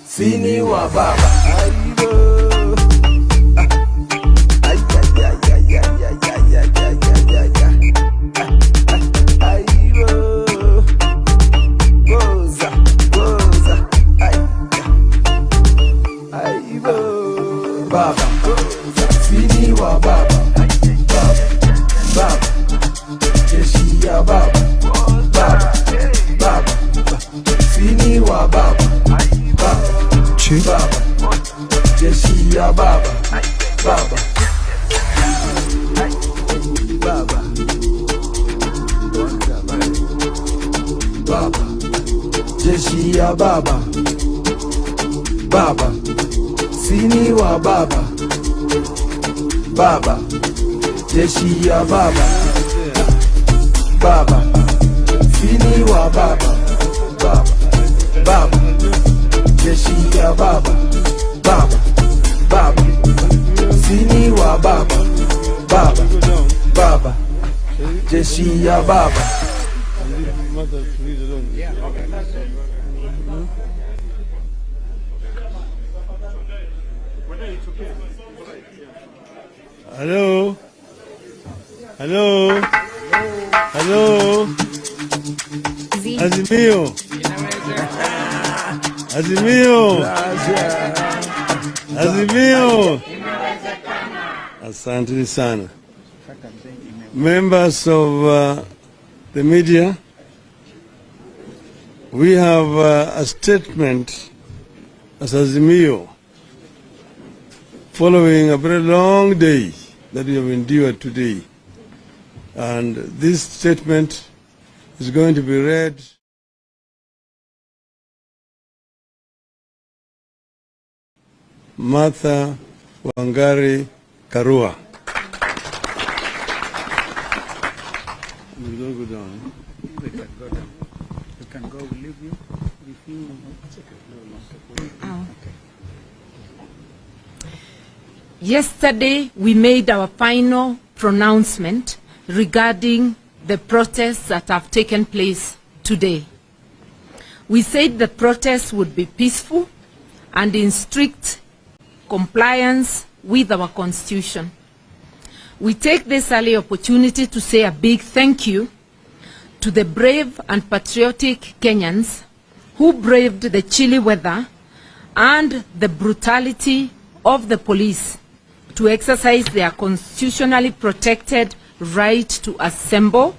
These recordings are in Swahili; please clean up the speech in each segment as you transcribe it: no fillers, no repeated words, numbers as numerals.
Sini wa baba. Baba, sini wa baba, baba, jeshi ya baba, baba, sini wa baba, baba, jeshi ya baba, baba, baba, jeshi ya baba, baba, sini wa baba, baba, jeshi ya baba, baba, sini wa baba, baba, jeshi ya baba, baba, sini wa baba, baba, jeshi ya baba. Hello? Hello? Hello? Azimio? Azimio? Azimio? Asante sana. Members of the media, we have a statement as Azimio following a very long day that we have endured today. And this statement is going to be read. Martha Wangari Karua. We don't go down. We can go down. We can go, we'll leave you. If you... Yesterday, we made our final pronouncement regarding the protests that have taken place today. We said the protests would be peaceful and in strict compliance with our Constitution. We take this early opportunity to say a big thank you to the brave and patriotic Kenyans who braved the chilly weather and the brutality of the police to exercise their constitutionally protected right to assemble,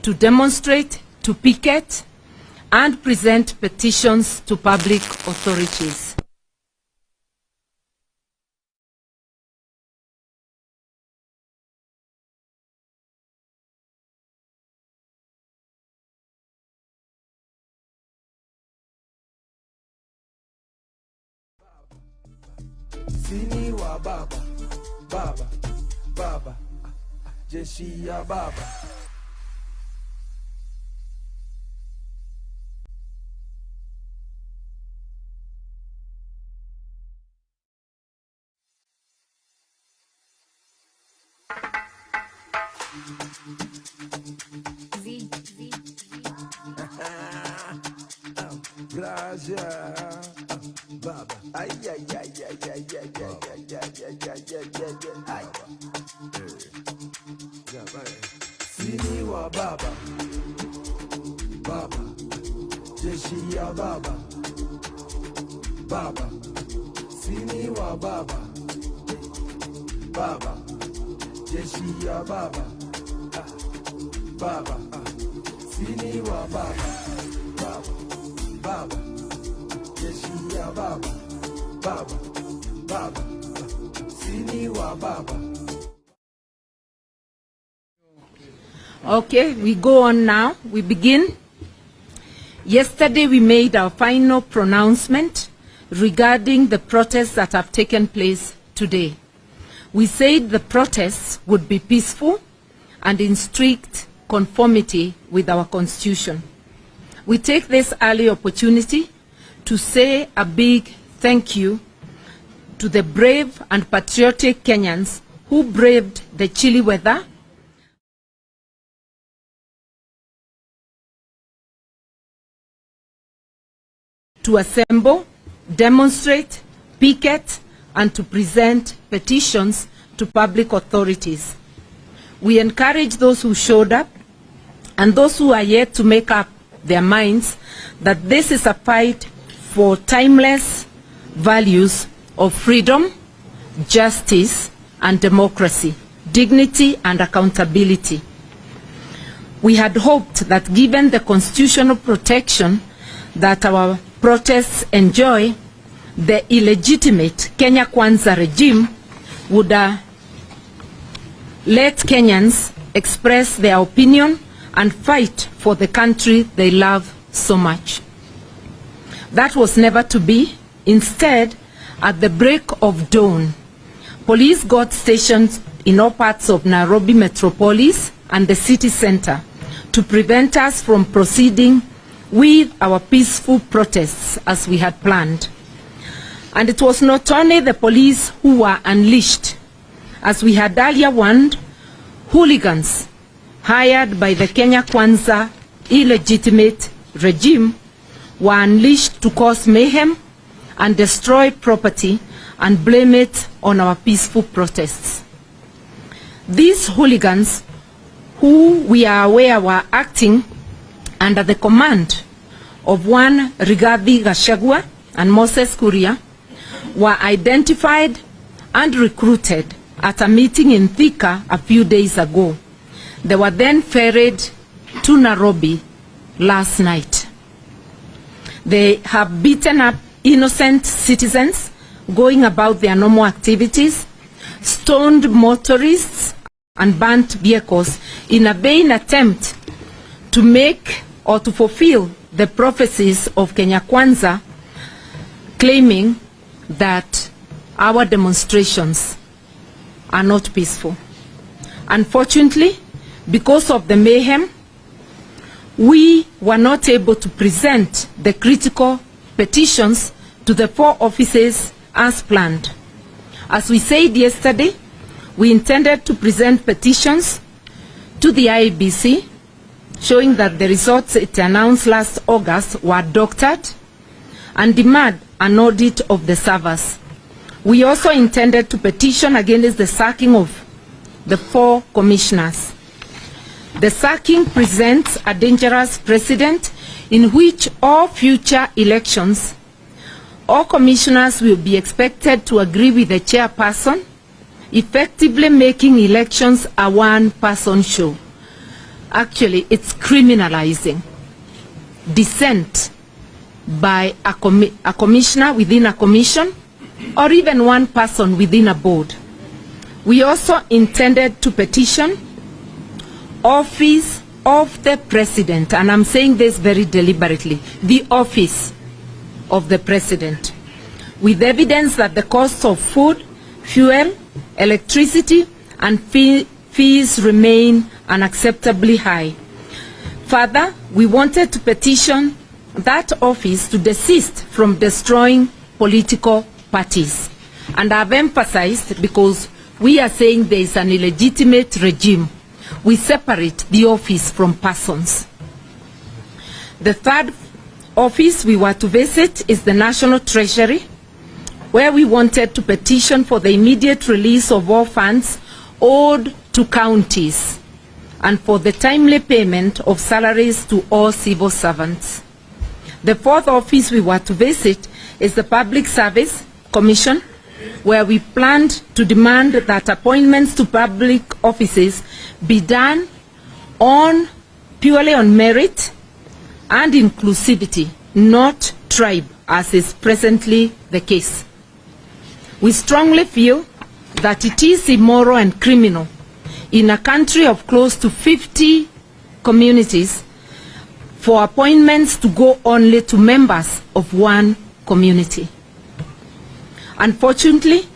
to demonstrate, to picket, and present petitions to public authorities. Sini wa baba, baba, jeshi ya baba. Baba, ay, sini wa baba, baba, jeshi ya baba, baba, sini wa baba, baba, jeshi ya baba, baba, sini wa baba, baba, jeshi ya baba, baba, sini wa baba. Okay, we go on now. We begin. Yesterday we made our final pronouncement regarding the protests that have taken place today. We said the protests would be peaceful and in strict conformity with our Constitution. We take this early opportunity to say a big thank you to the brave and patriotic Kenyans who braved the chilly weather to assemble, demonstrate, picket, and to present petitions to public authorities. We encourage those who showed up and those who are yet to make up their minds that this is a fight for timeless values of freedom, justice, and democracy, dignity and accountability. We had hoped that given the constitutional protection that our protests enjoy, the illegitimate Kenya Kwanza regime would let Kenyans express their opinion and fight for the country they love so much. That was never to be. Instead, at the break of dawn, police got stationed in all parts of Nairobi metropolis and the city center to prevent us from proceeding with our peaceful protests as we had planned. And it was not only the police who were unleashed. As we had earlier warned, hooligans hired by the Kenya Kwanza illegitimate regime were unleashed to cause mayhem and destroy property and blame it on our peaceful protests. These hooligans, who we are aware were acting under the command of one Rigathi Gachagua and Moses Kuria, were identified and recruited at a meeting in Thika a few days ago. They were then ferried to Nairobi last night. They have beaten up innocent citizens going about their normal activities, stoned motorists, and burnt vehicles in a vain attempt to make or to fulfill the prophecies of Kenya Kwanza, claiming that our demonstrations are not peaceful. Unfortunately, because of the mayhem, we were not able to present the critical petitions to the 4 offices as planned. As we said yesterday, we intended to present petitions to the IEBC showing that the results it announced last August were doctored and demand an audit of the servers. We also intended to petition against the sacking of the 4 commissioners. The sacking presents a dangerous precedent in which all future elections, all commissioners will be expected to agree with the chairperson, effectively making elections a one-person show. Actually, it's criminalizing dissent by a commissioner within a commission or even one person within a board. We also intended to petition office of the president, and I'm saying this very deliberately, the office of the president, with evidence that the cost of food, fuel, electricity, and fees remain unacceptably high. Further, we wanted to petition that office to desist from destroying political parties. And I've emphasized, because we are saying there is an illegitimate regime, we separate the office from persons. The 3rd office we were to visit is the National Treasury, where we wanted to petition for the immediate release of all funds owed to counties and for the timely payment of salaries to all civil servants. The 4th office we were to visit is the Public Service Commission, where we planned to demand that appointments to public offices be done purely on merit and inclusivity, not tribe, as is presently the case. We strongly feel that it is immoral and criminal in a country of close to 50 communities for appointments to go only to members of one community. Unfortunately,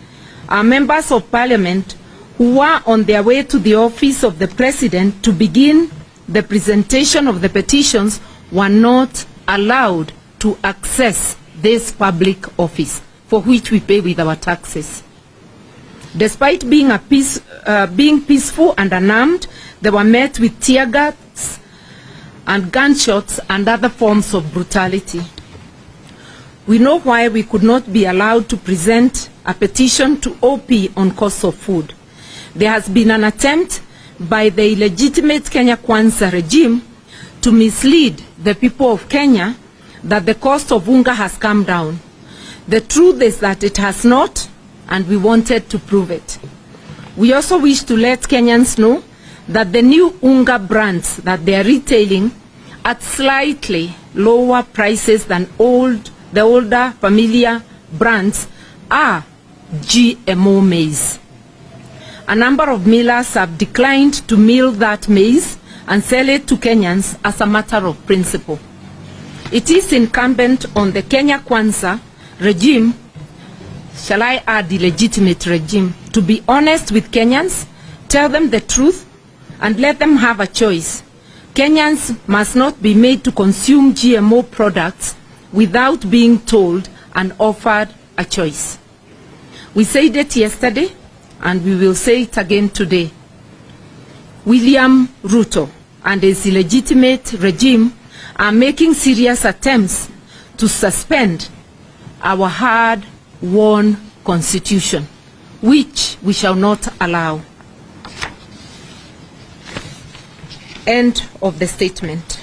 our members of parliament who were on their way to the office of the president to begin the presentation of the petitions were not allowed to access this public office, for which we pay with our taxes. Despite being peaceful and unarmed, they were met with tear gas and gunshots and other forms of brutality. we know why we could not be allowed to present a petition to OP on cost of food. There has been an attempt by the illegitimate Kenya Kwanza regime to mislead the people of Kenya that the cost of unga has come down. The truth is that it has not, and we wanted to prove it. We also wish to let Kenyans know that the new unga brands that they are retailing at slightly lower prices than the older familiar brands are GMO maize. A number of millers have declined to mill that maize and sell it to Kenyans as a matter of principle. It is incumbent on the Kenya Kwanza regime, shall I add the legitimate regime, to be honest with Kenyans, tell them the truth, and let them have a choice. Kenyans must not be made to consume GMO products without being told and offered a choice. We said it yesterday, and we will say it again today. William Ruto and his illegitimate regime are making serious attempts to suspend our hard-won constitution, which we shall not allow. End of the statement.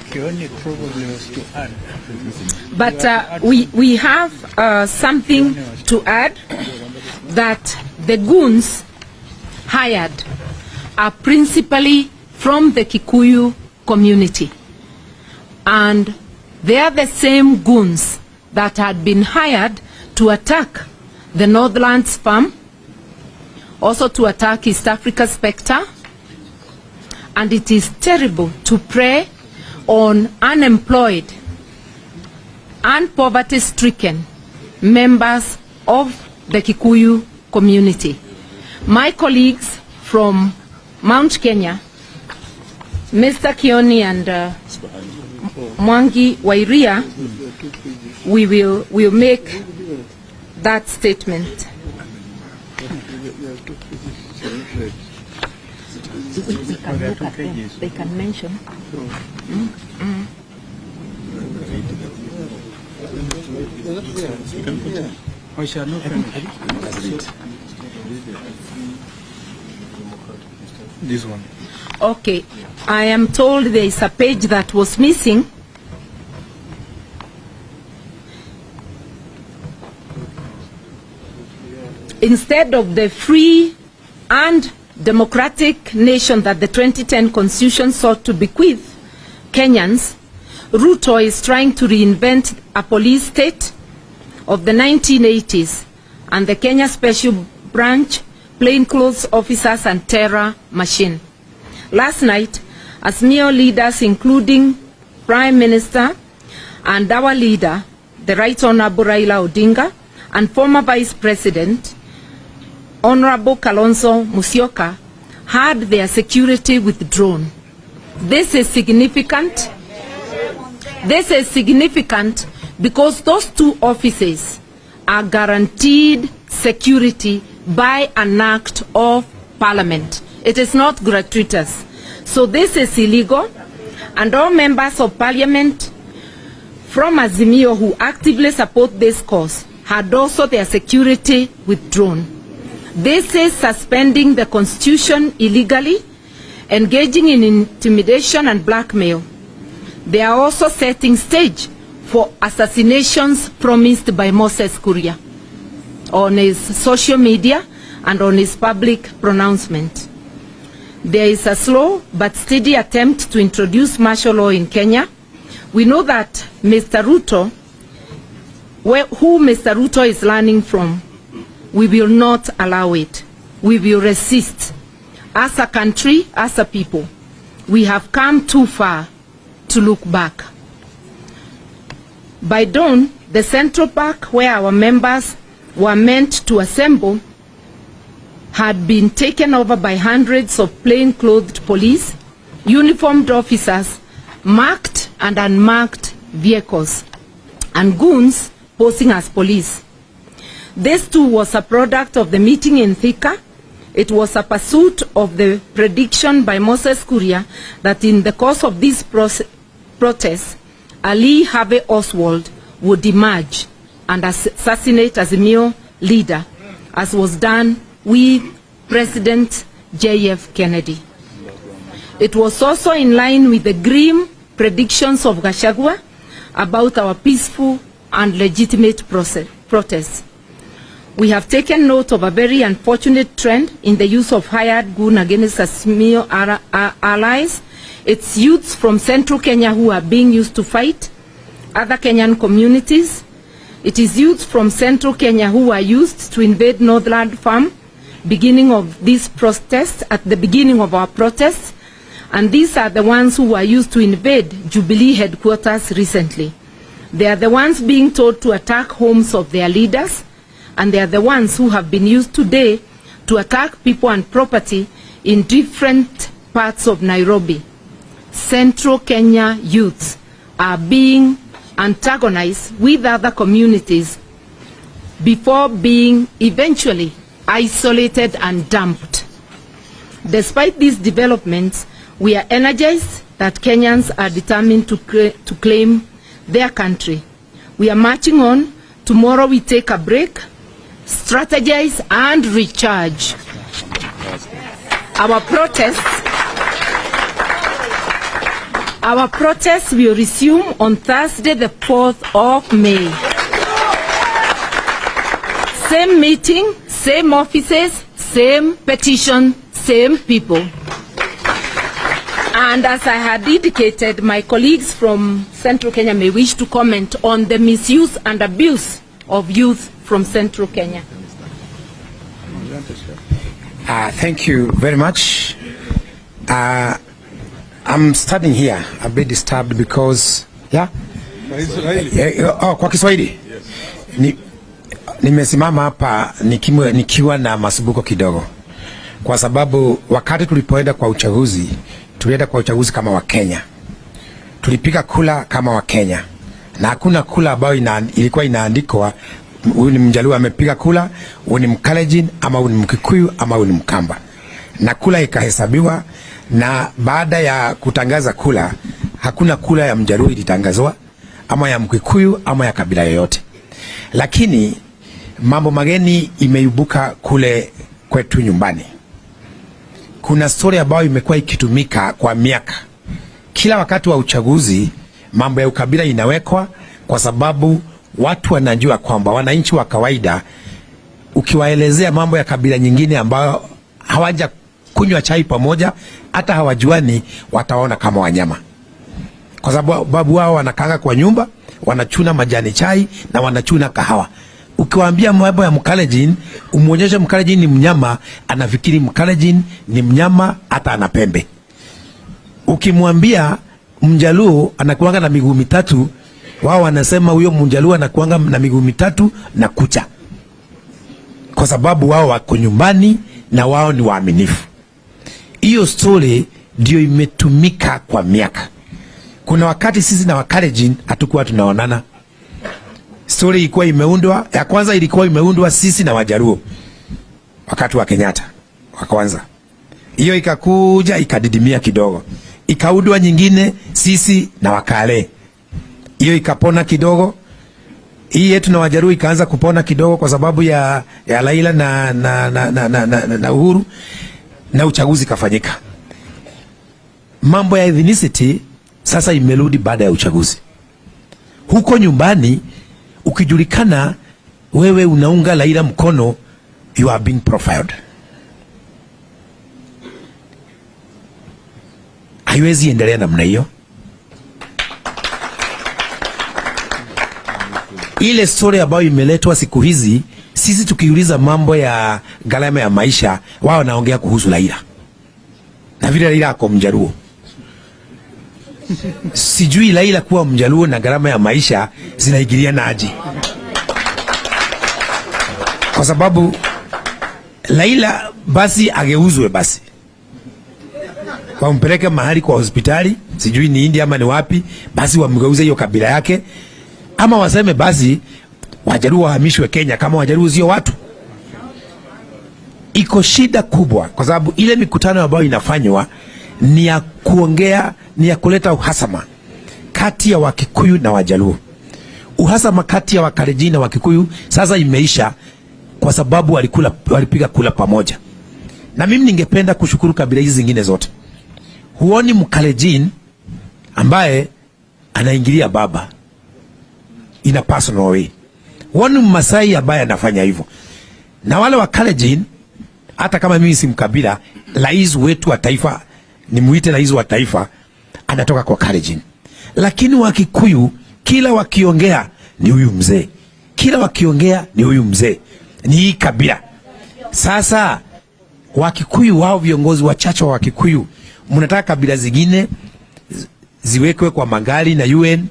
Kioni probably was to add. But we have something to add, that the goons hired are principally from the Kikuyu community. And they are the same goons that had been hired to attack the Northlands farm, also to attack East Africa Spectre. And it is terrible to prey on unemployed and poverty-stricken members of the Kikuyu community. My colleagues from Mount Kenya, Mr. Kioni and Mwangi Wairia, we will make that statement. We can look at them. They can mention. We shall not finish. This one. Okay, I am told there is a page that was missing. Instead of the free and democratic nation that the 2010 Constitution sought to bequeath Kenyans, Ruto is trying to reinvent a police state of the 1980s and the Kenya Special Branch, plainclothes officers and terror machine. Last night, Azimio leaders, including Prime Minister and our leader, the Right Honorable Raila Odinga, and former Vice President, Honorable Kalonzo Musyoka, had their security withdrawn. This is significant. This is significant because those two offices are guaranteed security by an act of Parliament. It is not gratuitous. So this is illegal, and all members of Parliament from Azimio who actively support this cause had also their security withdrawn. This is suspending the Constitution illegally, engaging in intimidation and blackmail. They are also setting stage for assassinations promised by Moses Kuria on his social media and on his public pronouncement. There is a slow but steady attempt to introduce martial law in Kenya. We know that Mr. Ruto, who Mr. Ruto is learning from, we will not allow it. We will resist. As a country, as a people, we have come too far to look back. By dawn, the Central Park, where our members were meant to assemble, had been taken over by hundreds of plain-clothed police, uniformed officers, marked and unmarked vehicles, and goons posing as police. This too was a product of the meeting in Thika It was a pursuit of the prediction by Moses Kuria that in the course of this protest, Ali Harvey Oswald would emerge and assassinate Azimio leader, as was done with President J.F. Kennedy. It was also in line with the grim predictions of Gachagua about our peaceful and legitimate protests. We have taken note of a very unfortunate trend in the use of hired gun against Azimio allies. It's youths from central Kenya who are being used to fight other Kenyan communities. It is youths from central Kenya who are used to invade Northland Farm, beginning of this protest, at the beginning of our protests, and these are the ones who were used to invade Jubilee headquarters recently. They are the ones being told to attack homes of their leaders, and they are the ones who have been used today to attack people and property in different parts of Nairobi. Central Kenya youths are being antagonized with other communities before being eventually isolated and dumped. Despite these developments, we are energized that Kenyans are determined to claim their country. We are marching on. Tomorrow we take a break, strategize and recharge. Our protests will resume on Thursday, the 4th of May. Same meeting, same offices, same petition, same people. And as I had indicated, my colleagues from Central Kenya may wish to comment on the misuse and abuse of youth from Central Kenya. Thank you very much. I'm standing here a bit disturbed because kwa Kiswahili nimesimama hapa nikiwa na masubuko kidogo, kwa sababu wakati tulipoenda kwa uchaguzi, tulienda kwa uchaguzi kama wa Kenya, tulipiga kula kama wa Kenya, na hakuna kula ambayo ilikuwa inaandikwa huyu ni Mjaluo amepiga kula, huyu ni Mkalenjin, ama huyu ni Mkikuyu, ama huyu ni Mkamba, na kula ikahesabiwa. Na baada ya kutangaza kula, hakuna kula ya Mjaluo ilitangazwa, ama ya Mkikuyu, ama ya kabila yoyote. Lakini mambo mageni imeibuka kule kwetu nyumbani. Kuna story ambayo imekuwa ikitumika kwa miaka. Kila wakati wa uchaguzi mambo ya ukabila inawekwa, kwa sababu watu wanajua kwamba wananchi wa kawaida ukiwaelezea mambo ya kabila nyingine ambayo hawaja kunywa chai pamoja, hata hawajuani, wataona kama wanyama. Kwa sababu wao wanakanga kwa nyumba, wanachuna majani chai na wanachuna kahawa. Ukiwaambia mambo ya Mkalenjin, umuonyeshe Mkalenjin ni mnyama, anafikiri Mkalenjin ni mnyama, hata ana pembe. Ukimwambia Mjaluo anakuanga na miguu mitatu, wao wanasema huyo Mjaluo anakuanga na miguu mitatu na kucha, kwa sababu wao wako nyumbani na wao ni waaminifu. Hiyo story ndio imetumika kwa miaka. Kuna wakati sisi na Wakalenjin hatukuwa tunaonana. Story ilikuwa imeundwa, ya kwanza ilikuwa imeundwa sisi na Wajaluo wakati wa Kenyatta wa kwanza. Hiyo ikakuja ikadidimia kidogo, ikaundwa nyingine sisi na Wakale. Hiyo ikapona kidogo. Hii yetu na Wajaluo ikaanza kupona kidogo kwa sababu ya Raila na Uhuru, na uchaguzi kafanyika. Mambo ya ethnicity sasa imerudi baada ya uchaguzi. Huko nyumbani ukijulikana wewe unaunga Raila mkono, you are being profiled. Haiwezi endelea namna hiyo. Ile story ambayo imeletwa siku hizi, sisi tukiuliza mambo ya gharama ya maisha, wao wanaongea kuhusu Raila. Na vile Raila ako Mjaluo. Sijui Raila kuwa Mjaluo na gharama ya maisha zinaingiliana aje. Kwa sababu Raila basi ageuzwe basi, wampeleke mahali kwa hospitali, sijui ni India ama ni wapi, basi wamgeuze hiyo kabila yake. Ama waseme basi Wajaluo wahamishwe Kenya kama Wajaluo sio watu. iko shida kubwa, kwa sababu ile mikutano ambayo inafanywa ni ya kuongea, ni ya kuleta uhasama kati ya Wakikuyu na Wajaluo. Uhasama kati ya Wakalenjin na Wakikuyu sasa imeisha kwa sababu walipiga kula pamoja. Na mimi ningependa kushukuru kabila hizi zingine zote. Huoni Mkalenjin ambaye anaingilia baba in a personal way. Huoni Mmasai ambaye anafanya hivyo. Na wale Wakalenjin, hata kama mimi si mkabila, rais wetu wa taifa, nimuite rais wa taifa, anatoka kwa Kalenjin. Lakini Wakikuyu kila wakiongea ni huyu mzee, kila wakiongea ni huyu mzee, ni hii kabila. Sasa Wakikuyu wao, viongozi wachache wa Wakikuyu, mnataka kabila zingine ziwekwe kwa magari na UN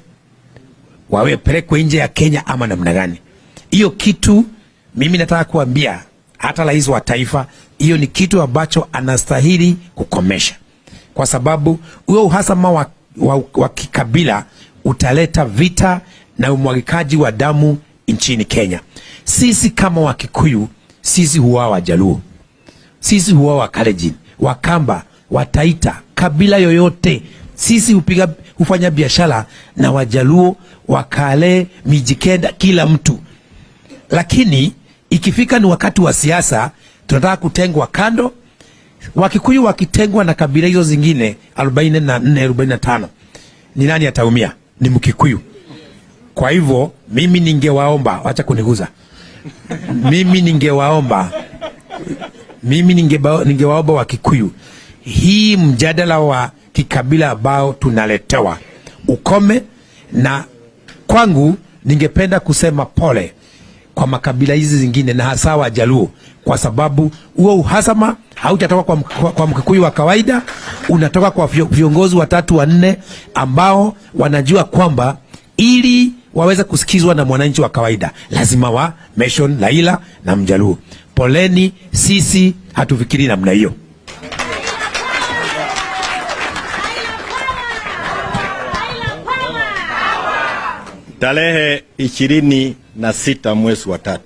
wawe pelekwe nje ya Kenya ama namna gani? Hiyo kitu mimi nataka kuambia hata rais wa taifa, hiyo ni kitu ambacho anastahili kukomesha, kwa sababu huo uhasama wa kikabila utaleta vita na umwagikaji wa damu nchini Kenya. Sisi kama Wakikuyu, sisi huwa Wajaluo, sisi huwa Wakalenjin, Wakamba, Wataita, kabila yoyote, sisi hufanya biashara na Wajaluo, Wakale, Mijikenda, kila mtu. Lakini ikifika ni wakati wa siasa, tunataka kutengwa kando. Wakikuyu wakitengwa na kabila hizo zingine 44, 45, ni nani ataumia? Ni Mkikuyu. Kwa hivyo mimi ningewaomba, wacha kuniguza. Mimi ningewaomba Wakikuyu, hii mjadala wa kikabila ambao tunaletewa ukome. Na kwangu ningependa kusema pole kwa makabila hizi zingine na hasa Wajaluo, kwa sababu huo uhasama hautatoka kwa Mkikuyu wa kawaida, unatoka kwa viongozi 3 4 ambao wanajua kwamba ili waweze kusikizwa na mwananchi wa kawaida lazima wa mention Raila na Mjaluo. Poleni, sisi hatufikiri namna hiyo. Tarehe 26 mwezi wa 3,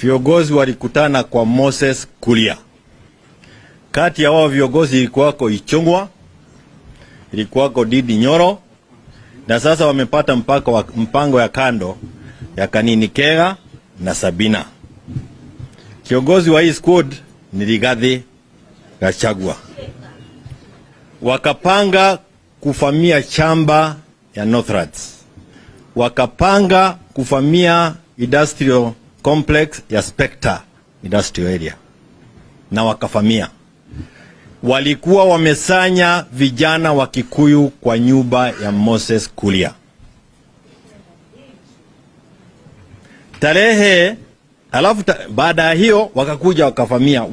viongozi walikutana kwa Moses Kuria. Kati ya wao viongozi ilikuwako Ichung'wa, ilikuwako Didi Nyoro, na sasa wamepata mpango ya kando ya Kanini Kega na Sabina. Kiongozi wa hii squad ni Rigathi Gachagua. Wakapanga kufamia chamba ya Northlands, wakapanga kufamia industrial complex ya Spectre industrial area, na wakafamia. Walikuwa wamesanya vijana wa Kikuyu kwa nyumba ya Moses Kuria. Alafu baada ya hiyo wakakuja wakafamia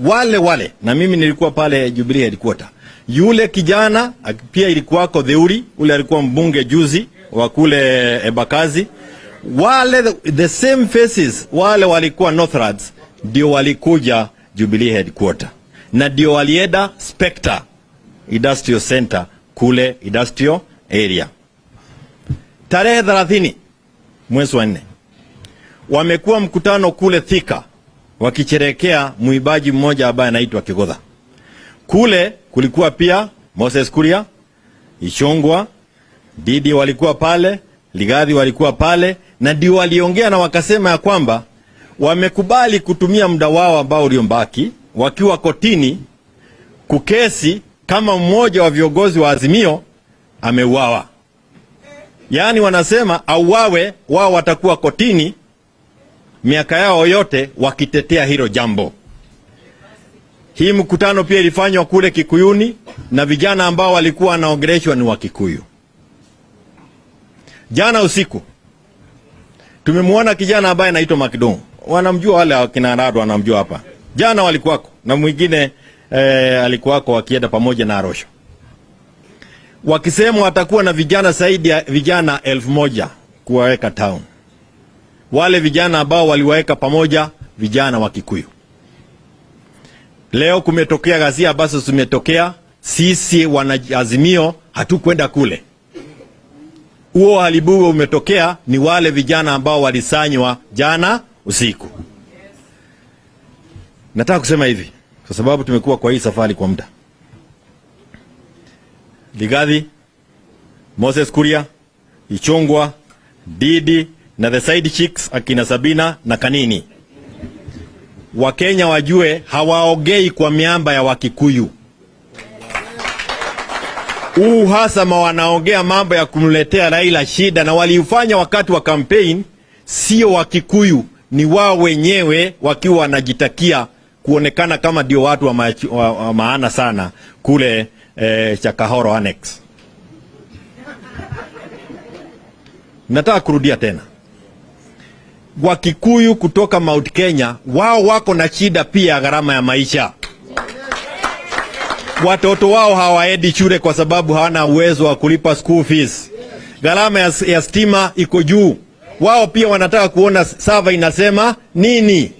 wale, na mimi nilikuwa pale Jubilee headquarter. Yule kijana pia ilikuwako Theuri, ule alikuwa mbunge juzi wa kule Ebakazi. Wale the same faces, wale walikuwa Northlands, ndio walikuja Jubilee headquarter, na ndio walienda Spectre Industrial Center kule industrial area. Tarehe 30 mwezi wa 4 wamekuwa mkutano kule Thika wakicherekea muibaji mmoja ambaye anaitwa Kigodha. Kule kulikuwa pia Moses Kuria, Ichung'wa, Didi walikuwa pale, Rigathi walikuwa pale, na ndio waliongea na wakasema ya kwamba wamekubali kutumia muda wao ambao uliombaki wakiwa kotini kukesi kama mmoja wa viongozi wa Azimio ameuawa. Yaani wanasema auawe, wao watakuwa kotini miaka yao yote wakitetea hilo jambo. Hii mkutano pia ilifanywa kule Kikuyuni na vijana ambao walikuwa wanaongeleshwa ni wa Kikuyu. Jana usiku tumemwona kijana ambaye anaitwa Makidong. Wanamjua wale wakina Rado, wanamjua hapa. Jana walikuwako na mwingine alikuwako wakienda pamoja na Arosho. Wakisema watakuwa na vijana zaidi ya vijana 1000 kuwaweka town. Wale vijana ambao waliwaweka pamoja vijana wa Kikuyu. Leo kumetokea ghasia ambazo zimetokea, sisi wana Azimio hatukwenda kule. Huo halibu umetokea ni wale vijana ambao walisanywa jana usiku. Nataka kusema hivi kwa sababu tumekuwa kwa hii safari kwa muda. Ligathi, Moses Kuria, Ichung'wah, Didi na the side chicks akina Sabina na Kanini. Wakenya wajue hawaongei kwa miamba ya Wakikuyu. Uhasama wanaongea mambo ya kumletea Raila shida, na waliufanya wakati wa campaign. Sio Wakikuyu, ni wao wenyewe wakiwa wanajitakia kuonekana kama ndio watu wa maana sana kule Chakahoro Annex. Nataka kurudia tena. Wakikuyu kutoka Mount Kenya wao wako na shida pia ya gharama ya maisha. Watoto wao hawaendi shule kwa sababu hawana uwezo wa kulipa school fees. Gharama ya stima iko juu. Wao pia wanataka kuona sava inasema nini.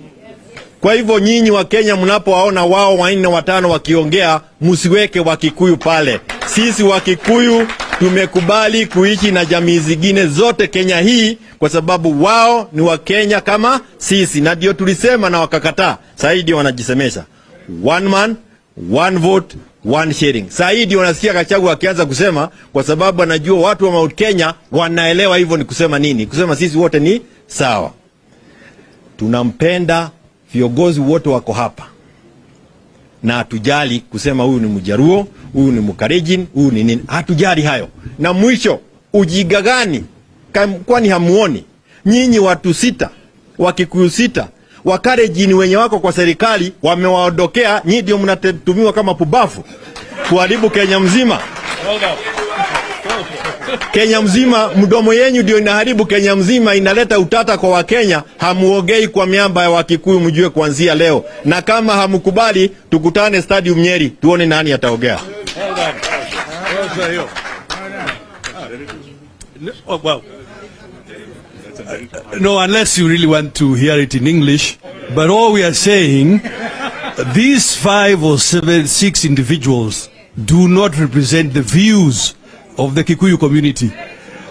Kwa hivyo nyinyi wa Kenya mnapowaona wao 4 5 wakiongea, msiweke Wakikuyu pale. Sisi Wakikuyu tumekubali kuishi na jamii zingine zote Kenya hii kwa sababu wao ni wa Kenya kama sisi, na ndio tulisema na wakakataa. Sasa ndio wanajisemesha one man one vote one sharing. Sasa ndio wanasikia Gachagua akianza kusema kwa sababu anajua watu wa Mount Kenya wanaelewa hivyo ni kusema nini, kusema sisi wote ni sawa. Tunampenda, viongozi wote wako hapa na hatujali kusema huyu ni Mjaruo, huyu ni Mkalenjin, huyu ni nini. Hatujali hayo. Na mwisho, ujiga gani? Kwani hamuoni nyinyi watu 6 Wakikuyu 6 Wakalenjin wenye wako kwa serikali wamewaondokea, nyinyi ndio mnatumiwa kama pubafu kuharibu Kenya mzima. Kenya mzima, mdomo yenu ndio inaharibu Kenya mzima, inaleta utata kwa Wakenya. Hamuongei kwa miamba ya Wakikuyu, mjue kuanzia leo. Na kama hamkubali, tukutane stadium Nyeri tuone nani ataongea. Oh, wow. No, unless you really want to hear it in English. But all we are saying, these 5 or 7, 6 individuals do not represent the views of the Kikuyu community.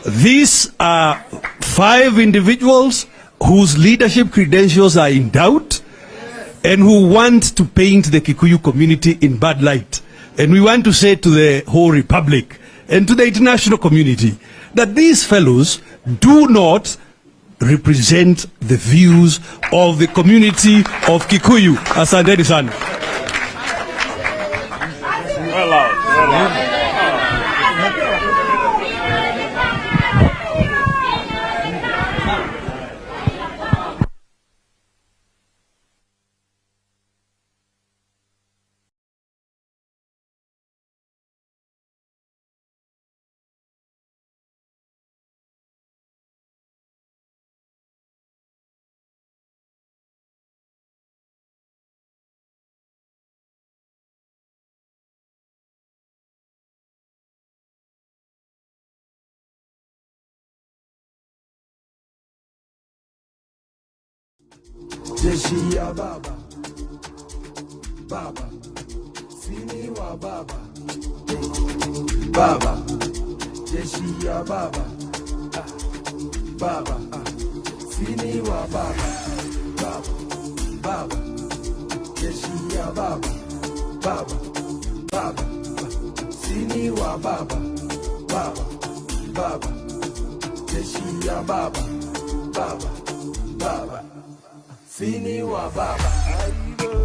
These are 5 individuals whose leadership credentials are in doubt and who want to paint the Kikuyu community in bad light. And we want to say to the whole republic and to the international community that these fellows do not represent the views of the community of Kikuyu. Asanteni sana. Jeshi ya baba, baba, sini wa baba, baba, jeshi ya baba, baba, sini wa baba, baba, baba, jeshi ya baba, baba, baba, sini wa baba, baba, baba, jeshi ya baba, baba, baba, sini wa baba.